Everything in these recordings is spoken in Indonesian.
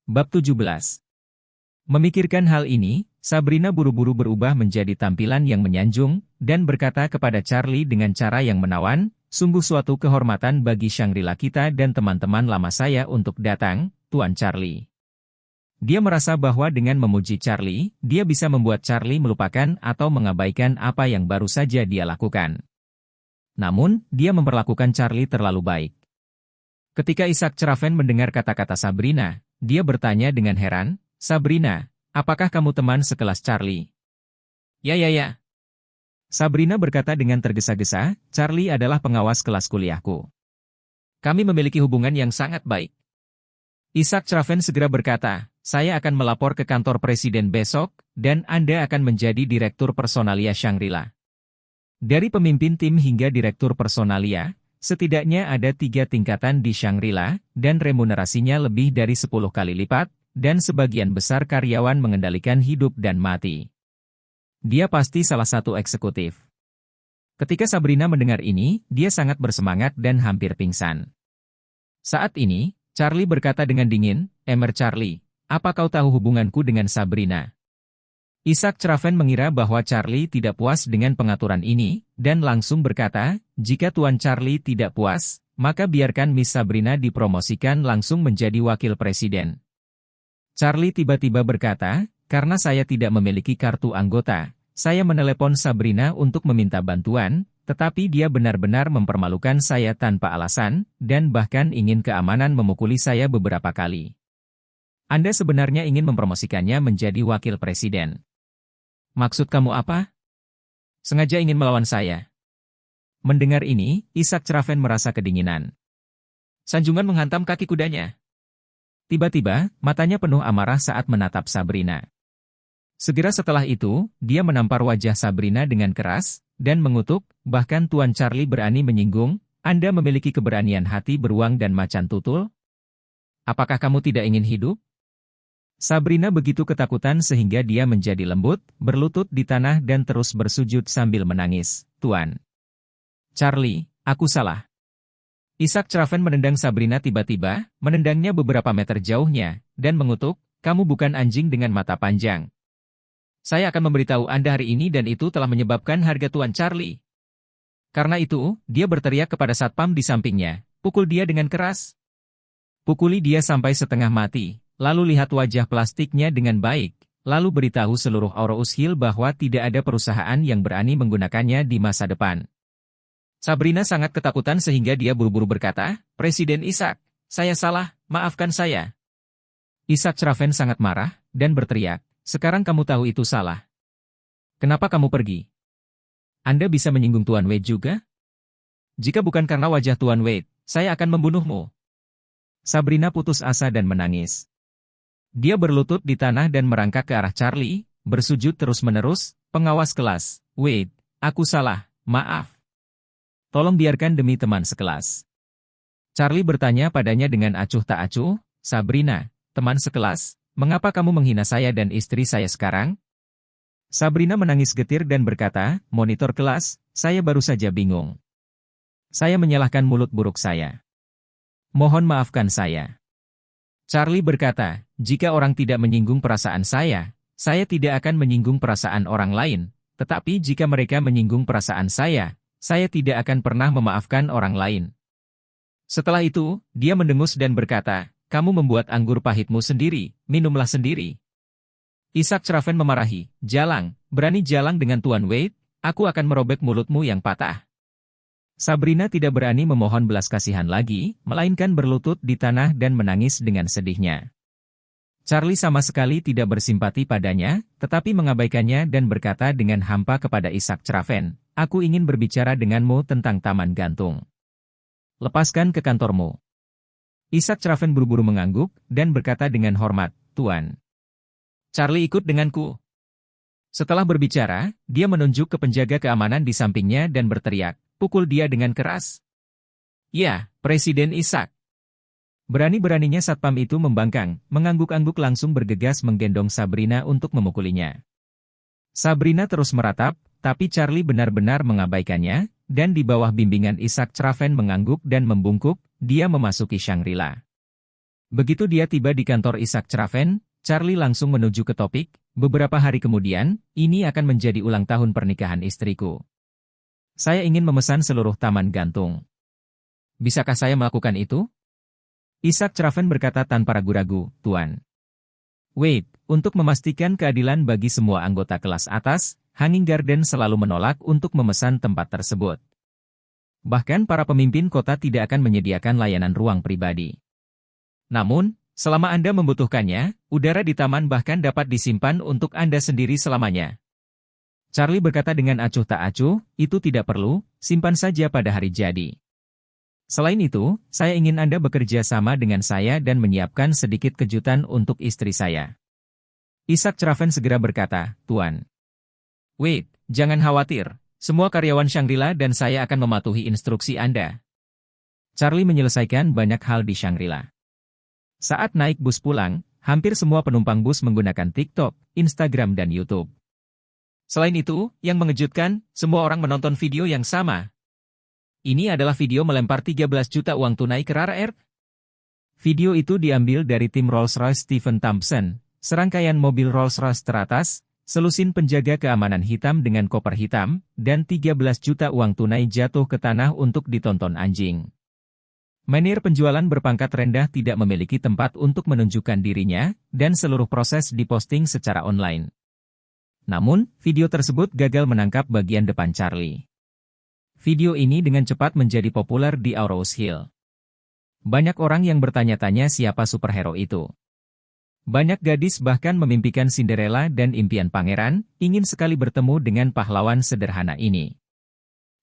Bab 17. Memikirkan hal ini, Sabrina buru-buru berubah menjadi tampilan yang menyanjung, dan berkata kepada Charlie dengan cara yang menawan, "Sungguh suatu kehormatan bagi Shangri-La kita dan teman-teman lama saya untuk datang, Tuan Charlie." Dia merasa bahwa dengan memuji Charlie, dia bisa membuat Charlie melupakan atau mengabaikan apa yang baru saja dia lakukan. Namun, dia memperlakukan Charlie terlalu baik. Ketika Isaac Chraven mendengar kata-kata Sabrina, dia bertanya dengan heran, "Sabrina, apakah kamu teman sekelas Charlie?" Ya. Sabrina berkata dengan tergesa-gesa, "Charlie adalah pengawas kelas kuliahku. Kami memiliki hubungan yang sangat baik." Isaac Chraven segera berkata, "Saya akan melapor ke kantor presiden besok, dan Anda akan menjadi direktur personalia Shangri-La." Dari pemimpin tim hingga direktur personalia, setidaknya ada 3 tingkatan di Shangri-La, dan remunerasinya lebih dari 10 kali lipat, dan sebagian besar karyawan mengendalikan hidup dan mati. Dia pasti salah satu eksekutif. Ketika Sabrina mendengar ini, dia sangat bersemangat dan hampir pingsan. Saat ini, Charlie berkata dengan dingin, Charlie, apa kau tahu hubunganku dengan Sabrina?" Isaac Chraven mengira bahwa Charlie tidak puas dengan pengaturan ini, dan langsung berkata, "Jika Tuan Charlie tidak puas, maka biarkan Miss Sabrina dipromosikan langsung menjadi wakil presiden." Charlie tiba-tiba berkata, "Karena saya tidak memiliki kartu anggota, saya menelepon Sabrina untuk meminta bantuan, tetapi dia benar-benar mempermalukan saya tanpa alasan, dan bahkan ingin keamanan memukuli saya beberapa kali. Anda sebenarnya ingin mempromosikannya menjadi wakil presiden. Maksud kamu apa? Sengaja ingin melawan saya?" Mendengar ini, Isaac Chraven merasa kedinginan. Sanjungan menghantam kaki kudanya. Tiba-tiba, matanya penuh amarah saat menatap Sabrina. Segera setelah itu, dia menampar wajah Sabrina dengan keras, dan mengutuk, "Bahkan Tuan Charlie berani menyinggung, Anda memiliki keberanian hati beruang dan macan tutul? Apakah kamu tidak ingin hidup?" Sabrina begitu ketakutan sehingga dia menjadi lembut, berlutut di tanah dan terus bersujud sambil menangis, "Tuan Charlie, aku salah." Isaac Chraven menendang Sabrina tiba-tiba, menendangnya beberapa meter jauhnya, dan mengutuk, "Kamu bukan anjing dengan mata panjang. Saya akan memberitahu Anda hari ini dan itu telah menyebabkan harga Tuan Charlie." Karena itu, dia berteriak kepada satpam di sampingnya, "Pukul dia dengan keras. Pukuli dia sampai setengah mati, lalu lihat wajah plastiknya dengan baik, lalu beritahu seluruh Orous Hill bahwa tidak ada perusahaan yang berani menggunakannya di masa depan." Sabrina sangat ketakutan sehingga dia buru-buru berkata, "Presiden Isaac, saya salah, maafkan saya." Isaac Chraven sangat marah, dan berteriak, "Sekarang kamu tahu itu salah. Kenapa kamu pergi? Anda bisa menyinggung Tuan Wade juga? Jika bukan karena wajah Tuan Wade, saya akan membunuhmu." Sabrina putus asa dan menangis. Dia berlutut di tanah dan merangkak ke arah Charlie, bersujud terus-menerus, "Pengawas kelas, Wade, aku salah, maaf. Tolong biarkan demi teman sekelas." Charlie bertanya padanya dengan acuh tak acuh, "Sabrina, teman sekelas, mengapa kamu menghina saya dan istri saya sekarang?" Sabrina menangis getir dan berkata, "Monitor kelas, saya baru saja bingung. Saya menyalahkan mulut buruk saya. Mohon maafkan saya." Charlie berkata, "Jika orang tidak menyinggung perasaan saya tidak akan menyinggung perasaan orang lain, tetapi jika mereka menyinggung perasaan saya tidak akan pernah memaafkan orang lain." Setelah itu, dia mendengus dan berkata, "Kamu membuat anggur pahitmu sendiri, minumlah sendiri." Isaac Chraven memarahi, berani jalang dengan Tuan Wade, aku akan merobek mulutmu yang patah." Sabrina tidak berani memohon belas kasihan lagi, melainkan berlutut di tanah dan menangis dengan sedihnya. Charlie sama sekali tidak bersimpati padanya, tetapi mengabaikannya dan berkata dengan hampa kepada Isaac Chraven, "Aku ingin berbicara denganmu tentang taman gantung. Lepaskan ke kantormu." Isaac Chraven buru-buru mengangguk, dan berkata dengan hormat, "Tuan Charlie ikut denganku." Setelah berbicara, dia menunjuk ke penjaga keamanan di sampingnya dan berteriak, "Pukul dia dengan keras." "Ya, Presiden Isaac." Berani-beraninya satpam itu membangkang, mengangguk-angguk langsung bergegas menggendong Sabrina untuk memukulinya. Sabrina terus meratap, tapi Charlie benar-benar mengabaikannya, dan di bawah bimbingan Isaac Chraven mengangguk dan membungkuk, dia memasuki Shangri-La. Begitu dia tiba di kantor Isaac Chraven, Charlie langsung menuju ke topik, beberapa hari kemudian, ini akan menjadi ulang tahun pernikahan istriku. Saya ingin memesan seluruh taman gantung. Bisakah saya melakukan itu? Isaac Chraven berkata tanpa ragu-ragu, Tuan. Wait, untuk memastikan keadilan bagi semua anggota kelas atas, Hanging Garden selalu menolak untuk memesan tempat tersebut. Bahkan para pemimpin kota tidak akan menyediakan layanan ruang pribadi. Namun, selama Anda membutuhkannya, udara di taman bahkan dapat disimpan untuk Anda sendiri selamanya. Charlie berkata dengan acuh tak acuh, itu tidak perlu, simpan saja pada hari jadi. Selain itu, saya ingin Anda bekerja sama dengan saya dan menyiapkan sedikit kejutan untuk istri saya. Isaac Chraven segera berkata, Tuan. Wait, jangan khawatir, semua karyawan Shangri-La dan saya akan mematuhi instruksi Anda. Charlie menyelesaikan banyak hal di Shangri-La. Saat naik bus pulang, hampir semua penumpang bus menggunakan TikTok, Instagram dan YouTube. Selain itu, yang mengejutkan, semua orang menonton video yang sama. Ini adalah video melempar 13 juta uang tunai ke Rara Earth. Video itu diambil dari tim Rolls-Royce Stephen Thompson, serangkaian mobil Rolls-Royce teratas, selusin penjaga keamanan hitam dengan koper hitam, dan 13 juta uang tunai jatuh ke tanah untuk ditonton anjing. Manajer penjualan berpangkat rendah tidak memiliki tempat untuk menunjukkan dirinya, dan seluruh proses diposting secara online. Namun, video tersebut gagal menangkap bagian depan Charlie. Video ini dengan cepat menjadi populer di Aurous Hill. Banyak orang yang bertanya-tanya siapa superhero itu. Banyak gadis bahkan memimpikan Cinderella dan impian pangeran, ingin sekali bertemu dengan pahlawan sederhana ini.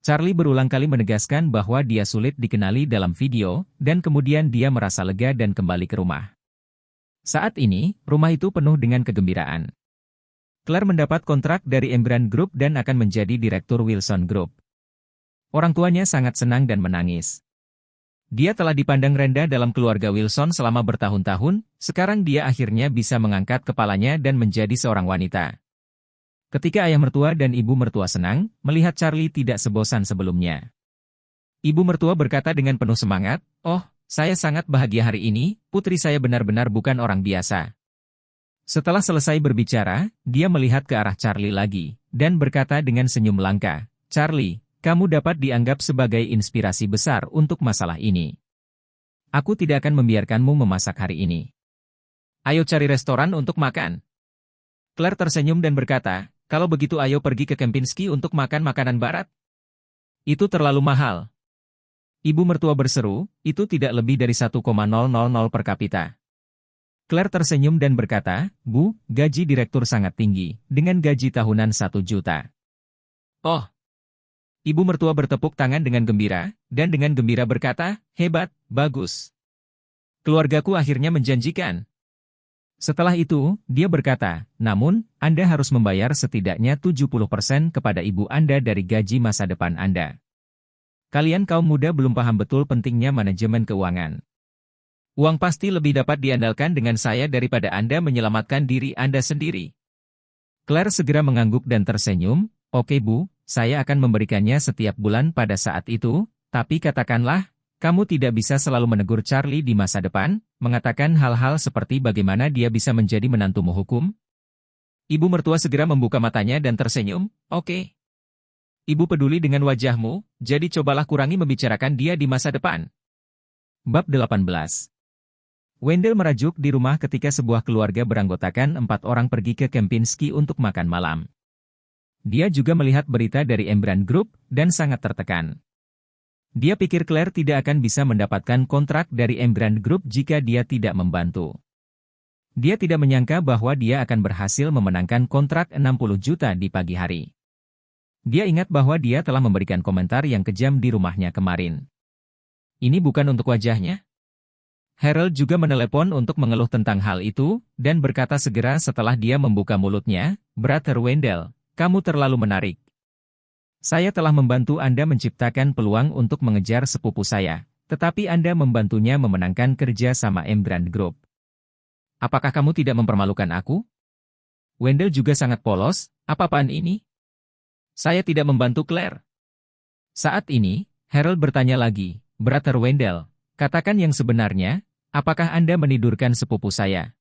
Charlie berulang kali menegaskan bahwa dia sulit dikenali dalam video, dan kemudian dia merasa lega dan kembali ke rumah. Saat ini, rumah itu penuh dengan kegembiraan. Claire mendapat kontrak dari Embran Group dan akan menjadi direktur Wilson Group. Orang tuanya sangat senang dan menangis. Dia telah dipandang rendah dalam keluarga Wilson selama bertahun-tahun, sekarang dia akhirnya bisa mengangkat kepalanya dan menjadi seorang wanita. Ketika ayah mertua dan ibu mertua senang, melihat Charlie tidak sebosan sebelumnya. Ibu mertua berkata dengan penuh semangat, "Oh, saya sangat bahagia hari ini, putri saya benar-benar bukan orang biasa." Setelah selesai berbicara, dia melihat ke arah Charlie lagi, dan berkata dengan senyum langka, "Charlie, kamu dapat dianggap sebagai inspirasi besar untuk masalah ini. Aku tidak akan membiarkanmu memasak hari ini. Ayo cari restoran untuk makan." Claire tersenyum dan berkata, "Kalau begitu ayo pergi ke Kempinski untuk makan makanan barat. Itu terlalu mahal." Ibu mertua berseru, "Itu tidak lebih dari 1,000 per kapita." Claire tersenyum dan berkata, "Bu, gaji direktur sangat tinggi, dengan gaji tahunan 1 juta. Oh." Ibu mertua bertepuk tangan dengan gembira, dan dengan gembira berkata, "Hebat, bagus. Keluargaku akhirnya menjanjikan." Setelah itu, dia berkata, "Namun, Anda harus membayar setidaknya 70% kepada ibu Anda dari gaji masa depan Anda. Kalian kaum muda belum paham betul pentingnya manajemen keuangan. Uang pasti lebih dapat diandalkan dengan saya daripada Anda menyelamatkan diri Anda sendiri." Claire segera mengangguk dan tersenyum, "Oke Bu, saya akan memberikannya setiap bulan pada saat itu, tapi katakanlah, kamu tidak bisa selalu menegur Charlie di masa depan, mengatakan hal-hal seperti bagaimana dia bisa menjadi menantumu hukum?" Ibu mertua segera membuka matanya dan tersenyum, "Oke. Ibu peduli dengan wajahmu, jadi cobalah kurangi membicarakan dia di masa depan." Bab 18. Wendell merajuk di rumah ketika sebuah keluarga beranggotakan 4 orang pergi ke Kempinski untuk makan malam. Dia juga melihat berita dari Embran Group, dan sangat tertekan. Dia pikir Claire tidak akan bisa mendapatkan kontrak dari Embran Group jika dia tidak membantu. Dia tidak menyangka bahwa dia akan berhasil memenangkan kontrak 60 juta di pagi hari. Dia ingat bahwa dia telah memberikan komentar yang kejam di rumahnya kemarin. Ini bukan untuk wajahnya? Harold juga menelepon untuk mengeluh tentang hal itu, dan berkata segera setelah dia membuka mulutnya, "Brother Wendell, kamu terlalu menarik. Saya telah membantu Anda menciptakan peluang untuk mengejar sepupu saya, tetapi Anda membantunya memenangkan kerja sama Embran Group. Apakah kamu tidak mempermalukan aku?" Wendell juga sangat polos, "Apa-apaan ini? Saya tidak membantu Claire." Saat ini, Harold bertanya lagi, "Brother Wendell, katakan yang sebenarnya, Apakah Anda menidurkan sepupu saya?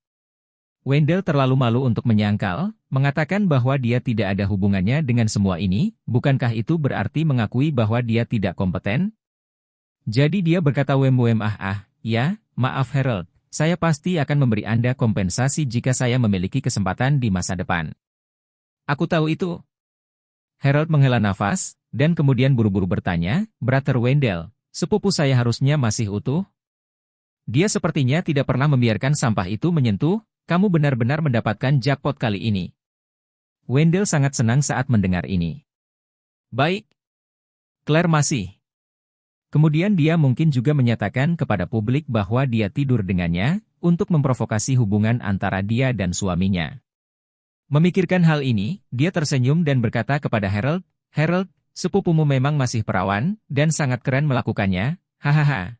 Wendell terlalu malu untuk menyangkal, mengatakan bahwa dia tidak ada hubungannya dengan semua ini. Bukankah itu berarti mengakui bahwa dia tidak kompeten? Jadi dia berkata ya, maaf Harold, saya pasti akan memberi Anda kompensasi jika saya memiliki kesempatan di masa depan. Aku tahu itu. Harold menghela nafas, dan kemudian buru-buru bertanya, Brother Wendell, sepupu saya harusnya masih utuh? Dia sepertinya tidak pernah membiarkan sampah itu menyentuh. Kamu benar-benar mendapatkan jackpot kali ini. Wendell sangat senang saat mendengar ini. Baik. Claire masih. Kemudian dia mungkin juga menyatakan kepada publik bahwa dia tidur dengannya, untuk memprovokasi hubungan antara dia dan suaminya. Memikirkan hal ini, dia tersenyum dan berkata kepada Harold, Harold, sepupumu memang masih perawan, dan sangat keren melakukannya, hahaha.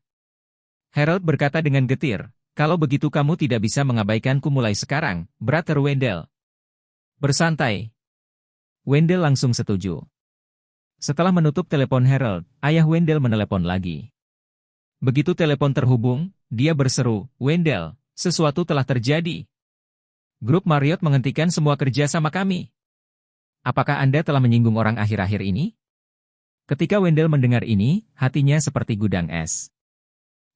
Harold berkata dengan getir, kalau begitu kamu tidak bisa mengabaikanku mulai sekarang, Brother Wendell. Bersantai. Wendell langsung setuju. Setelah menutup telepon Harold, ayah Wendell menelepon lagi. Begitu telepon terhubung, dia berseru, Wendell, sesuatu telah terjadi. Grup Marriott menghentikan semua kerja sama kami. Apakah Anda telah menyinggung orang akhir-akhir ini? Ketika Wendell mendengar ini, hatinya seperti gudang es.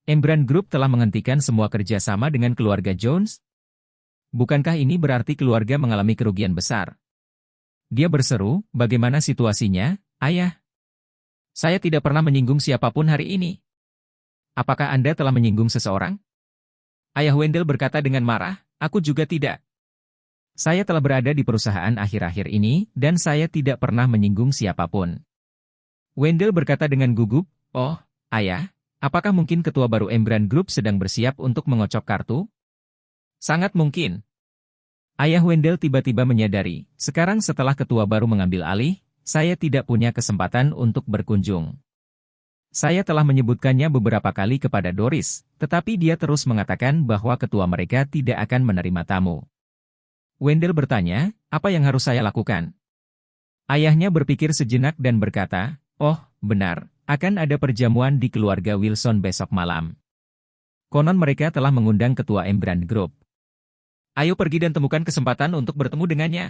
Embran Group telah menghentikan semua kerjasama dengan keluarga Jones? Bukankah ini berarti keluarga mengalami kerugian besar? Dia berseru, bagaimana situasinya, ayah? Saya tidak pernah menyinggung siapapun hari ini. Apakah Anda telah menyinggung seseorang? Ayah Wendell berkata dengan marah, aku juga tidak. Saya telah berada di perusahaan akhir-akhir ini, dan saya tidak pernah menyinggung siapapun. Wendell berkata dengan gugup, oh, ayah. Apakah mungkin ketua baru Embran Group sedang bersiap untuk mengocok kartu? Sangat mungkin. Ayah Wendell tiba-tiba menyadari, sekarang setelah ketua baru mengambil alih, saya tidak punya kesempatan untuk berkunjung. Saya telah menyebutkannya beberapa kali kepada Doris, tetapi dia terus mengatakan bahwa ketua mereka tidak akan menerima tamu. Wendell bertanya, apa yang harus saya lakukan? Ayahnya berpikir sejenak dan berkata, oh, benar. Akan ada perjamuan di keluarga Wilson besok malam. Konon mereka telah mengundang ketua Embran Group. Ayo pergi dan temukan kesempatan untuk bertemu dengannya.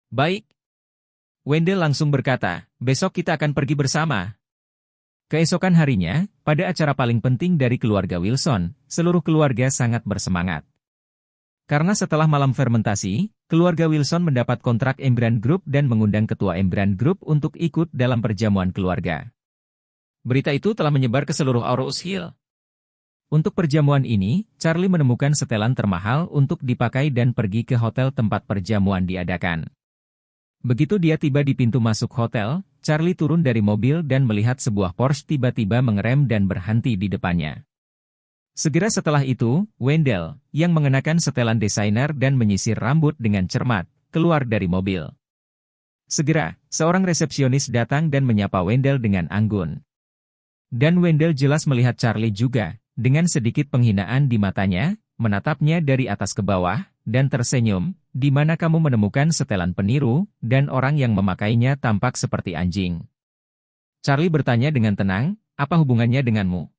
Baik. Wendell langsung berkata, besok kita akan pergi bersama. Keesokan harinya, pada acara paling penting dari keluarga Wilson, seluruh keluarga sangat bersemangat. Karena setelah malam fermentasi, keluarga Wilson mendapat kontrak Embran Group dan mengundang ketua Embran Group untuk ikut dalam perjamuan keluarga. Berita itu telah menyebar ke seluruh Rose Hill. Untuk perjamuan ini, Charlie menemukan setelan termahal untuk dipakai dan pergi ke hotel tempat perjamuan diadakan. Begitu dia tiba di pintu masuk hotel, Charlie turun dari mobil dan melihat sebuah Porsche tiba-tiba mengerem dan berhenti di depannya. Segera setelah itu, Wendell, yang mengenakan setelan desainer dan menyisir rambut dengan cermat, keluar dari mobil. Segera, seorang resepsionis datang dan menyapa Wendell dengan anggun. Dan Wendell jelas melihat Charlie juga, dengan sedikit penghinaan di matanya, menatapnya dari atas ke bawah, dan tersenyum, di mana kamu menemukan setelan peniru, dan orang yang memakainya tampak seperti anjing. Charlie bertanya dengan tenang, apa hubungannya denganmu?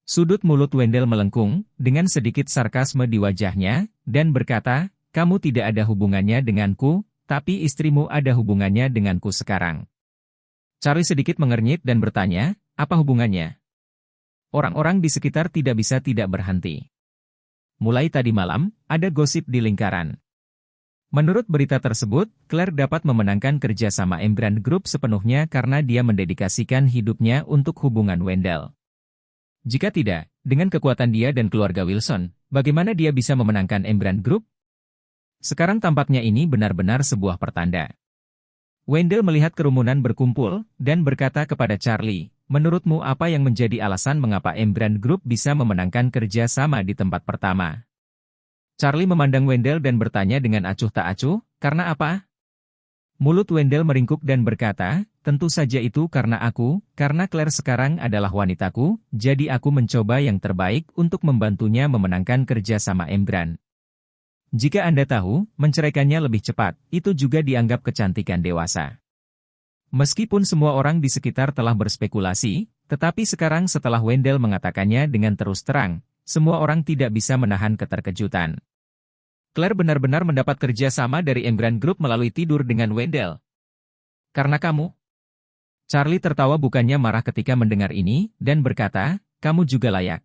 Sudut mulut Wendell melengkung, dengan sedikit sarkasme di wajahnya, dan berkata, kamu tidak ada hubungannya denganku, tapi istrimu ada hubungannya denganku sekarang. Charlie sedikit mengernyit dan bertanya, apa hubungannya? Orang-orang di sekitar tidak bisa tidak berhenti. Mulai tadi malam, ada gosip di lingkaran. Menurut berita tersebut, Claire dapat memenangkan kerjasama Embran Group sepenuhnya karena dia mendedikasikan hidupnya untuk hubungan Wendell. Jika tidak, dengan kekuatan dia dan keluarga Wilson, bagaimana dia bisa memenangkan Embran Group? Sekarang tampaknya ini benar-benar sebuah pertanda. Wendell melihat kerumunan berkumpul, dan berkata kepada Charlie, menurutmu apa yang menjadi alasan mengapa Embran Group bisa memenangkan kerja sama di tempat pertama? Charlie memandang Wendell dan bertanya dengan acuh tak acuh, karena apa? Mulut Wendell meringkuk dan berkata, tentu saja itu karena Claire sekarang adalah wanitaku, jadi aku mencoba yang terbaik untuk membantunya memenangkan kerja sama Embran. Jika Anda tahu, menceraikannya lebih cepat, itu juga dianggap kecantikan dewasa. Meskipun semua orang di sekitar telah berspekulasi, tetapi sekarang setelah Wendell mengatakannya dengan terus terang, semua orang tidak bisa menahan keterkejutan. Claire benar-benar mendapat kerja sama dari Emgrand Group melalui tidur dengan Wendell. Karena kamu? Charlie tertawa bukannya marah ketika mendengar ini, dan berkata, kamu juga layak.